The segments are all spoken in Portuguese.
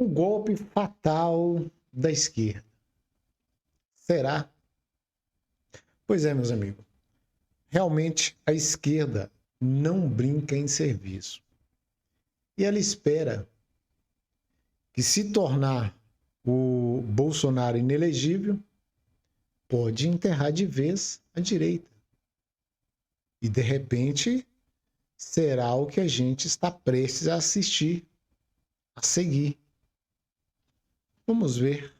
O golpe fatal da esquerda. Será? Pois é, meus amigos. Realmente a esquerda não brinca em serviço. E ela espera que, se tornar o Bolsonaro inelegível, pode enterrar de vez a direita. E, de repente, será o que a gente está prestes a assistir, a seguir. Vamos ver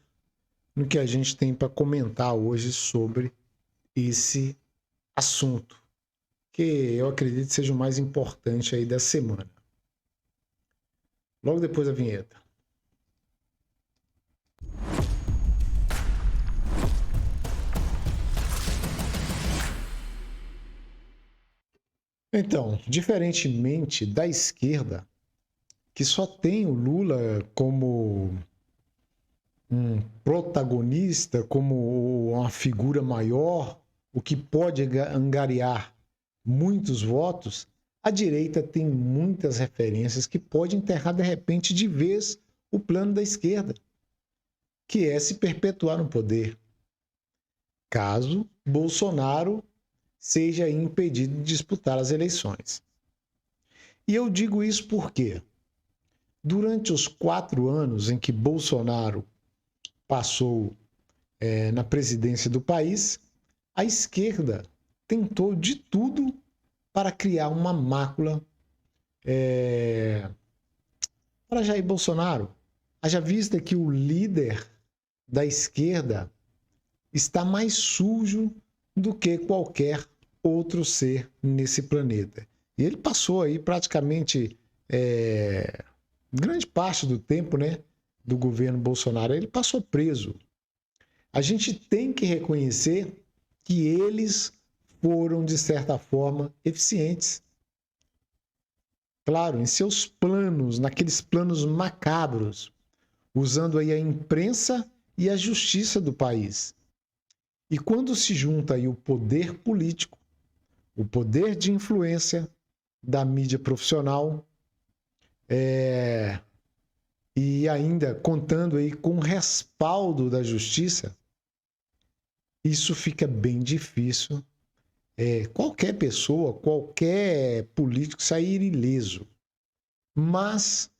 no que a gente tem para comentar hoje sobre esse assunto, que eu acredito seja o mais importante aí da semana. Logo depois da vinheta. Então, diferentemente da esquerda, que só tem o Lula como um protagonista, como uma figura maior, o que pode angariar muitos votos, a direita tem muitas referências que pode enterrar de repente de vez o plano da esquerda, que é se perpetuar no poder, caso Bolsonaro seja impedido de disputar as eleições. E eu digo isso porque, durante os 4 anos em que Bolsonaro passou na presidência do país, a esquerda tentou de tudo para criar uma mácula para Jair Bolsonaro. Haja vista que o líder da esquerda está mais sujo do que qualquer outro ser nesse planeta. E ele passou aí praticamente grande parte do tempo, né, do governo Bolsonaro, ele passou preso. A gente tem que reconhecer que eles foram, de certa forma, eficientes. Claro, em seus planos, naqueles planos macabros, usando aí a imprensa e a justiça do país. E quando se junta aí o poder político, o poder de influência da mídia profissional, e ainda contando aí com o respaldo da justiça, isso fica bem difícil. Qualquer pessoa, qualquer político sair ileso. Mas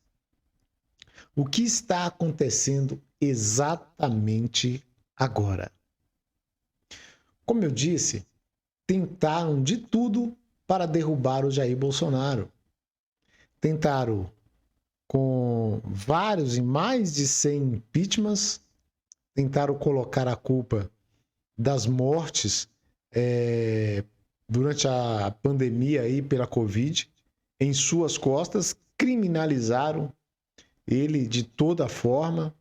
o que está acontecendo exatamente agora? Como eu disse, tentaram de tudo para derrubar o Jair Bolsonaro. Tentaram com vários e mais de 100 impeachments, tentaram colocar a culpa das mortes durante a pandemia aí pela Covid em suas costas, criminalizaram ele de toda forma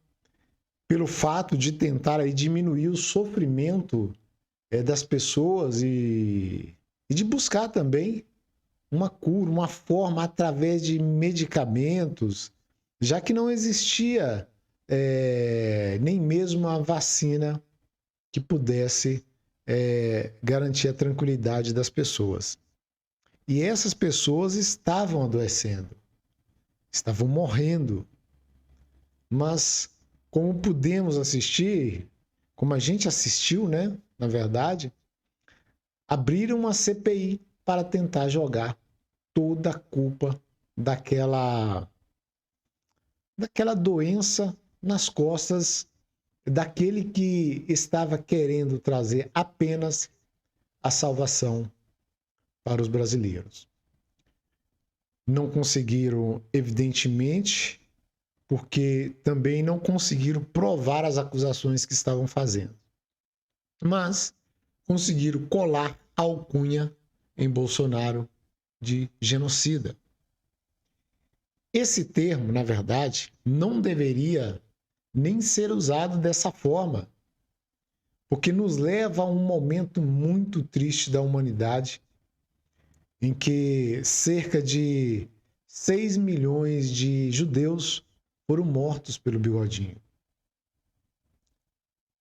pelo fato de tentar aí diminuir o sofrimento das pessoas e de buscar também uma cura, uma forma através de medicamentos, já que não existia nem mesmo a vacina que pudesse garantir a tranquilidade das pessoas. E essas pessoas estavam adoecendo, estavam morrendo. Mas, como pudemos assistir, como a gente assistiu, né, na verdade, abriram uma CPI para tentar jogar toda a culpa daquela doença nas costas daquele que estava querendo trazer apenas a salvação para os brasileiros. Não conseguiram, evidentemente, porque também não conseguiram provar as acusações que estavam fazendo. Mas conseguiram colar a alcunha em Bolsonaro de genocida. Esse termo, na verdade, não deveria nem ser usado dessa forma, porque nos leva a um momento muito triste da humanidade, em que cerca de 6 milhões de judeus foram mortos pelo Bigodinho.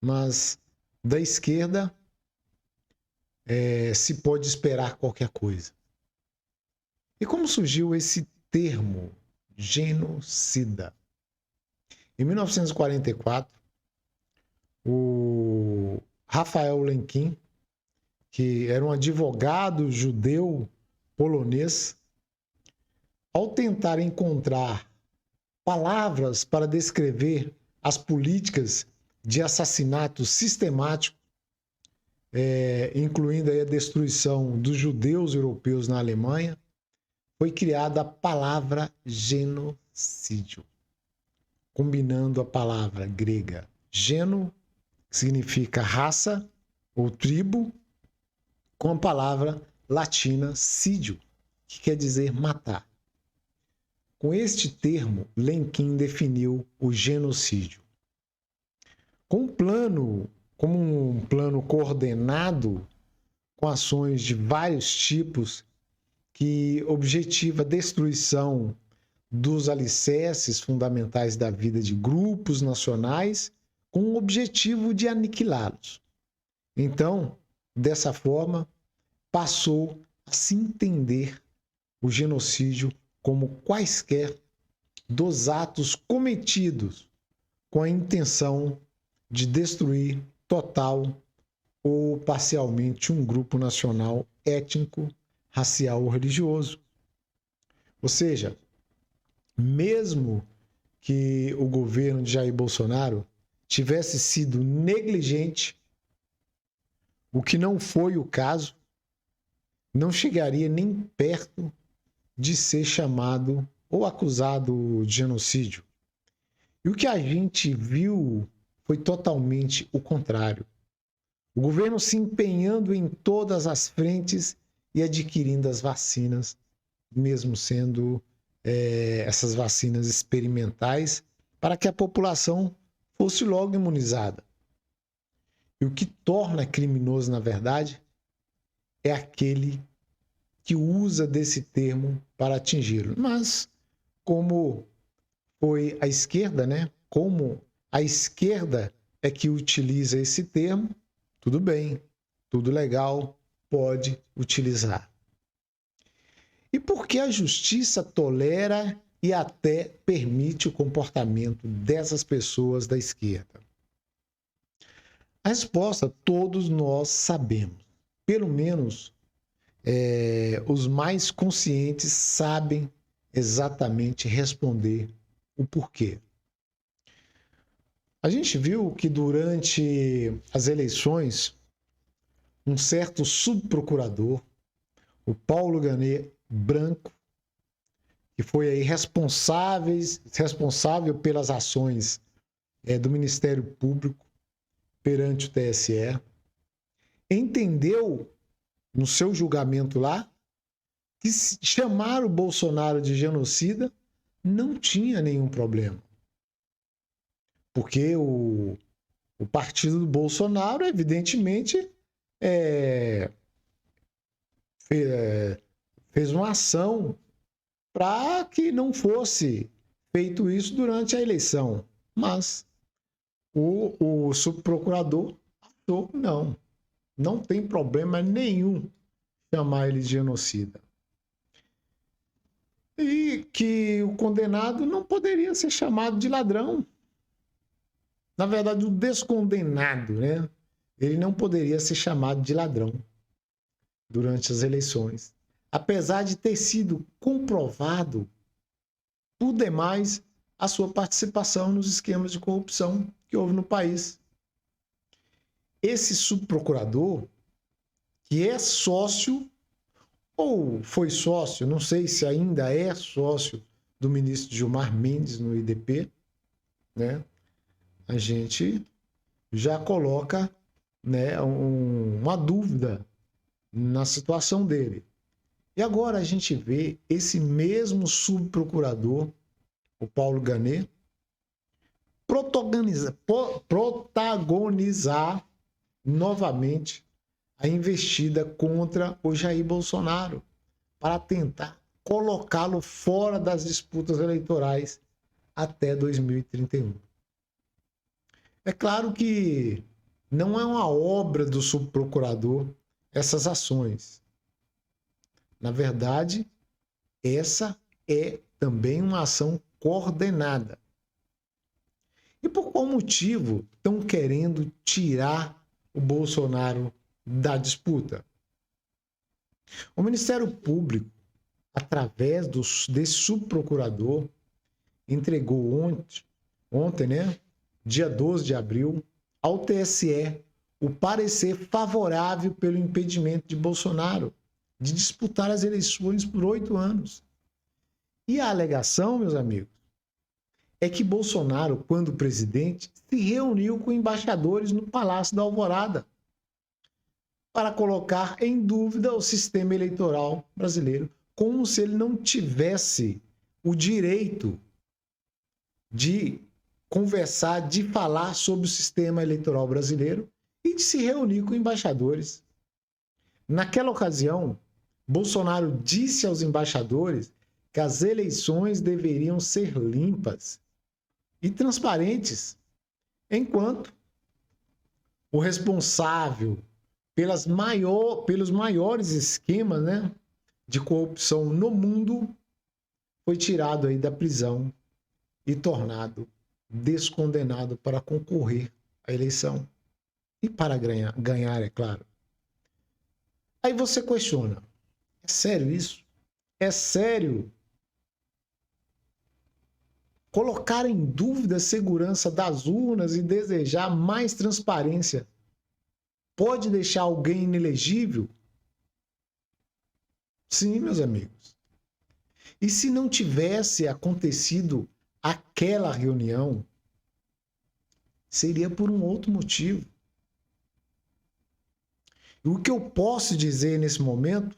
Mas da esquerda se pode esperar qualquer coisa. E como surgiu esse termo, genocida? Em 1944, o Rafael Lemkin, que era um advogado judeu polonês, ao tentar encontrar palavras para descrever as políticas de assassinato sistemático, incluindo aí a destruição dos judeus europeus na Alemanha, foi criada a palavra genocídio, combinando a palavra grega geno, que significa raça ou tribo, com a palavra latina sídio, que quer dizer matar. Com este termo, Lemkin definiu o genocídio. Como um plano coordenado com ações de vários tipos que objetiva a destruição dos alicerces fundamentais da vida de grupos nacionais com o objetivo de aniquilá-los. Então, dessa forma, passou a se entender o genocídio como quaisquer dos atos cometidos com a intenção de destruir total ou parcialmente um grupo nacional, étnico, racial ou religioso. Ou seja, mesmo que o governo de Jair Bolsonaro tivesse sido negligente, o que não foi o caso, não chegaria nem perto de ser chamado ou acusado de genocídio. E o que a gente viu foi totalmente o contrário. O governo se empenhando em todas as frentes e adquirindo as vacinas, mesmo sendo essas vacinas experimentais, para que a população fosse logo imunizada. E o que torna criminoso, na verdade, é aquele que usa desse termo para atingi-lo. Mas, como foi a esquerda, né? Como a esquerda é que utiliza esse termo, tudo bem, tudo legal, pode utilizar. E por que a justiça tolera e até permite o comportamento dessas pessoas da esquerda? A resposta todos nós sabemos. Pelo menos os mais conscientes sabem exatamente responder o porquê. A gente viu que durante as eleições, um certo subprocurador, o Paulo Ganet Branco, que foi aí responsável pelas ações do Ministério Público perante o TSE, entendeu no seu julgamento lá que chamar o Bolsonaro de genocida não tinha nenhum problema. Porque o partido do Bolsonaro, evidentemente, fez uma ação para que não fosse feito isso durante a eleição. Mas o subprocurador achou que não tem problema nenhum chamar ele de genocida. E que o condenado não poderia ser chamado de ladrão. Na verdade, o descondenado, né? Ele não poderia ser chamado de ladrão durante as eleições. Apesar de ter sido comprovado por demais a sua participação nos esquemas de corrupção que houve no país. Esse subprocurador, que é sócio, ou foi sócio, não sei se ainda é sócio do ministro Gilmar Mendes no IDP, né? A gente já coloca, né, uma dúvida na situação dele. E agora a gente vê esse mesmo subprocurador, o Paulo Ganet, protagonizar novamente a investida contra o Jair Bolsonaro para tentar colocá-lo fora das disputas eleitorais até 2031. É claro que não é uma obra do subprocurador essas ações. Na verdade, essa é também uma ação coordenada. E por qual motivo estão querendo tirar o Bolsonaro da disputa? O Ministério Público, através desse subprocurador, entregou ontem, né, dia 12 de abril, ao TSE o parecer favorável pelo impedimento de Bolsonaro de disputar as eleições por 8 anos. E a alegação, meus amigos, é que Bolsonaro, quando presidente, se reuniu com embaixadores no Palácio da Alvorada para colocar em dúvida o sistema eleitoral brasileiro, como se ele não tivesse o direito de conversar, de falar sobre o sistema eleitoral brasileiro e de se reunir com embaixadores. Naquela ocasião, Bolsonaro disse aos embaixadores que as eleições deveriam ser limpas e transparentes, enquanto o responsável pelos maiores esquemas, né, de corrupção no mundo foi tirado aí da prisão e tornado descondenado para concorrer à eleição e para ganhar, é claro. Aí você questiona, é sério isso? É sério colocar em dúvida a segurança das urnas e desejar mais transparência pode deixar alguém inelegível? Sim, meus amigos. E se não tivesse acontecido aquela reunião, seria por um outro motivo. E o que eu posso dizer nesse momento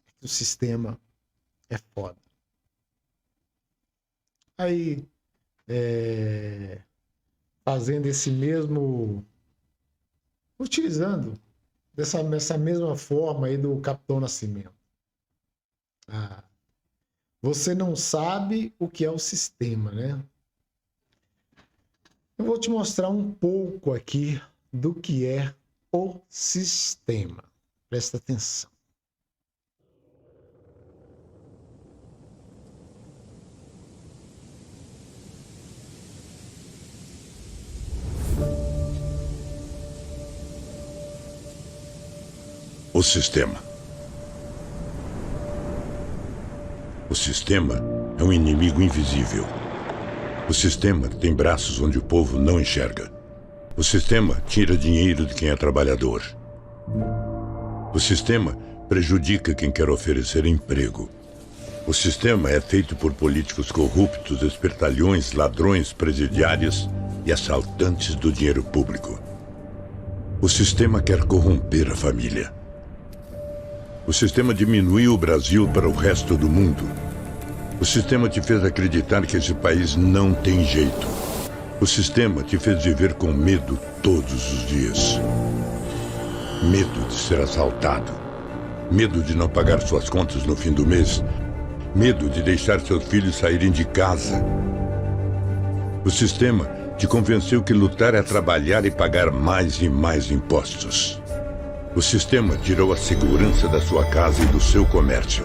é que o sistema é foda. Aí, fazendo esse mesmo... utilizando dessa mesma forma aí do Capitão Nascimento. Você não sabe o que é o sistema, né? Eu vou te mostrar um pouco aqui do que é o sistema. Presta atenção. O sistema. O sistema é um inimigo invisível. O sistema tem braços onde o povo não enxerga. O sistema tira dinheiro de quem é trabalhador. O sistema prejudica quem quer oferecer emprego. O sistema é feito por políticos corruptos, espertalhões, ladrões, presidiários e assaltantes do dinheiro público. O sistema quer corromper a família. O sistema diminuiu o Brasil para o resto do mundo. O sistema te fez acreditar que esse país não tem jeito. O sistema te fez viver com medo todos os dias. Medo de ser assaltado. Medo de não pagar suas contas no fim do mês. Medo de deixar seus filhos saírem de casa. O sistema te convenceu que lutar é trabalhar e pagar mais e mais impostos. O sistema tirou a segurança da sua casa e do seu comércio.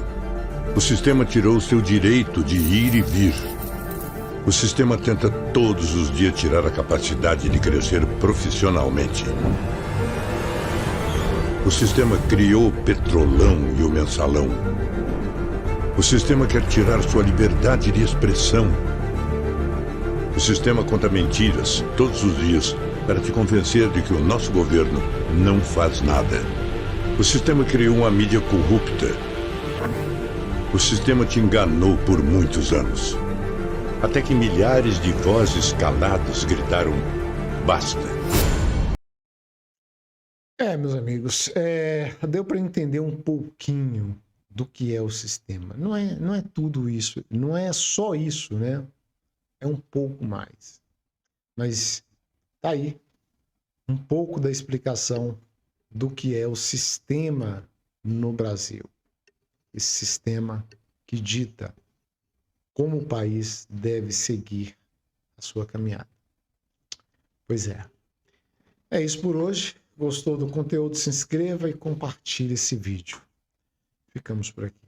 O sistema tirou o seu direito de ir e vir. O sistema tenta todos os dias tirar a capacidade de crescer profissionalmente. O sistema criou o Petrolão e o Mensalão. O sistema quer tirar sua liberdade de expressão. O sistema conta mentiras todos os dias para te convencer de que o nosso governo não faz nada. O sistema criou uma mídia corrupta. O sistema te enganou por muitos anos. Até que milhares de vozes caladas gritaram: basta. Meus amigos, deu para entender um pouquinho do que é o sistema. Não é tudo isso, não é só isso, né? É um pouco mais. Mas tá aí um pouco da explicação do que é o sistema no Brasil. Esse sistema que dita como o país deve seguir a sua caminhada. Pois é. É isso por hoje. Gostou do conteúdo? Se inscreva e compartilhe esse vídeo. Ficamos por aqui.